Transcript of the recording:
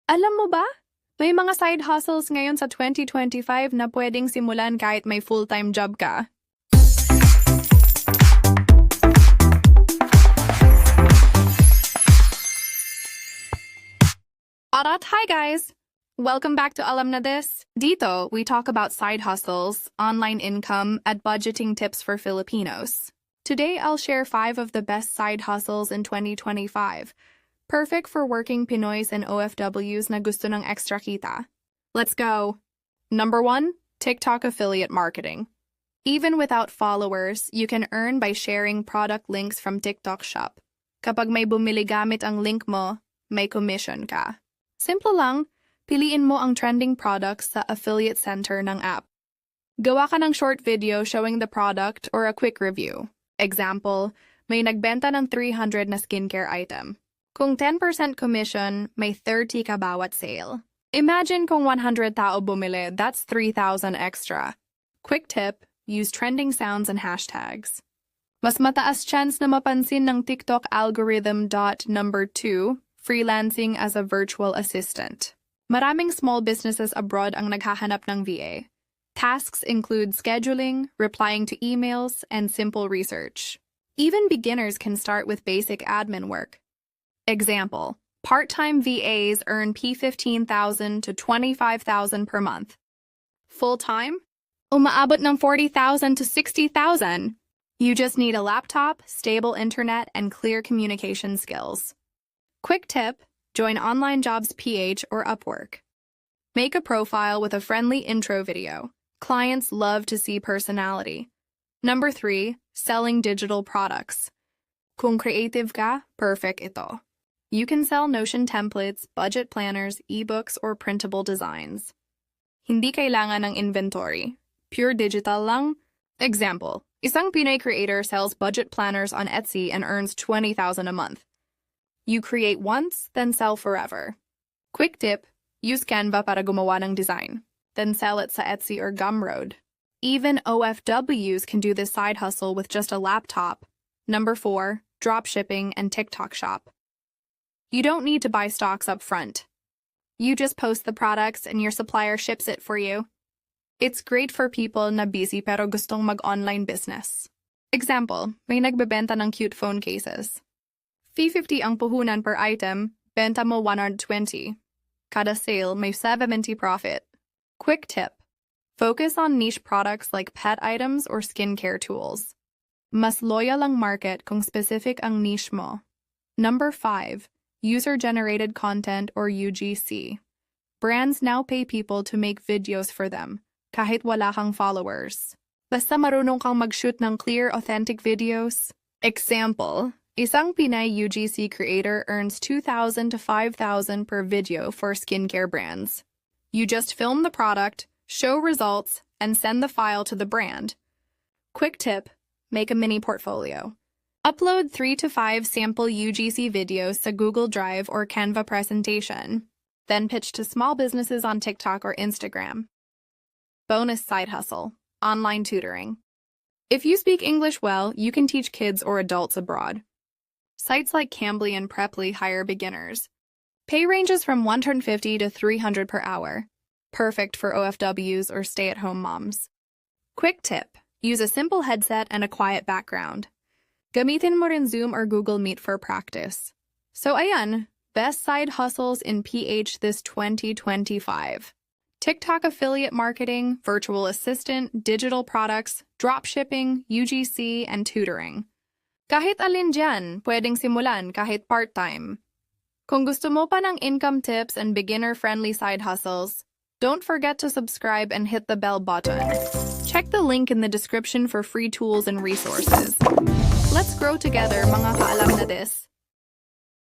Alam mo ba? May mga side hustles ngayon sa 2025 na pwedeng simulan kahit may full-time job ka. Alright, hi guys! Welcome back to Alam Na This. Dito, we talk about side hustles, online income, at budgeting tips for Filipinos. Today, I'll share 5 of the best side hustles in 2025. Perfect for working Pinoys and OFWs na gusto ng extra kita. Let's go! Number 1, TikTok affiliate marketing. Even without followers, you can earn by sharing product links from TikTok Shop. Kapag may bumili gamit ang link mo, may commission ka. Simple lang, piliin mo ang trending products sa affiliate center ng app. Gawa ka ng short video showing the product or a quick review. Example, may nagbenta ng 300 na skincare item. Kung 10% commission, may 30 ka bawat sale. Imagine kung 100 tao bumili, that's 3,000 extra. Quick tip, use trending sounds and hashtags. Mas mataas chance na mapansin ng TikTok algorithm. Number 2, freelancing as a virtual assistant. Maraming small businesses abroad ang naghahanap ng VA. Tasks include scheduling, replying to emails, and simple research. Even beginners can start with basic admin work. Example, part-time VAs earn P15,000 to 25,000 per month. Full-time? Umaabot ng 40,000 to 60,000. You just need a laptop, stable internet, and clear communication skills. Quick tip, join OnlineJobs.ph or Upwork. Make a profile with a friendly intro video. Clients love to see personality. Number 3, selling digital products. Kung creative ka, perfect ito. You can sell Notion templates, budget planners, ebooks, or printable designs. Hindi kailangan ng inventory. Pure digital lang. Example, isang Pinoy creator sells budget planners on Etsy and earns 20,000 a month. You create once, then sell forever. Quick tip, use Canva para gumawa ng design. Then sell it sa Etsy or Gumroad. Even OFWs can do this side hustle with just a laptop. Number 4, dropshipping and TikTok Shop. You don't need to buy stocks up front. You just post the products and your supplier ships it for you. It's great for people na busy pero gustong mag-online business. Example, may nagbebenta ng cute phone cases. Fee 50 ang puhunan per item, benta mo 120. Kada sale may 70 profit. Quick tip, focus on niche products like pet items or skincare tools. Mas loyal ang market kung specific ang niche mo. Number 5, user-generated content or UGC. Brands now pay people to make videos for them, kahit wala kang followers. Basta marunong kang mag-shoot ng clear, authentic videos. Example, isang Pinay UGC creator earns 2,000 to 5,000 per video for skincare brands. You just film the product, show results, and send the file to the brand. Quick tip, make a mini portfolio. Upload 3 to 5 sample UGC videos to Google Drive or Canva presentation. Then pitch to small businesses on TikTok or Instagram. Bonus side hustle, online tutoring. If you speak English well, you can teach kids or adults abroad. Sites like Cambly and Preply hire beginners. Pay ranges from $150 to $300 per hour. Perfect for OFWs or stay-at-home moms. Quick tip, use a simple headset and a quiet background. Gamitin mo rin Zoom or Google Meet for practice. So ayan, best side hustles in PH this 2025. TikTok affiliate marketing, virtual assistant, digital products, dropshipping, UGC, and tutoring. Kahit alin dyan, pwedeng simulan kahit part-time. Kung gusto mo pa ng income tips and beginner-friendly side hustles, don't forget to subscribe and hit the bell button. Check the link in the description for free tools and resources. Let's grow together, mga kaalam na this.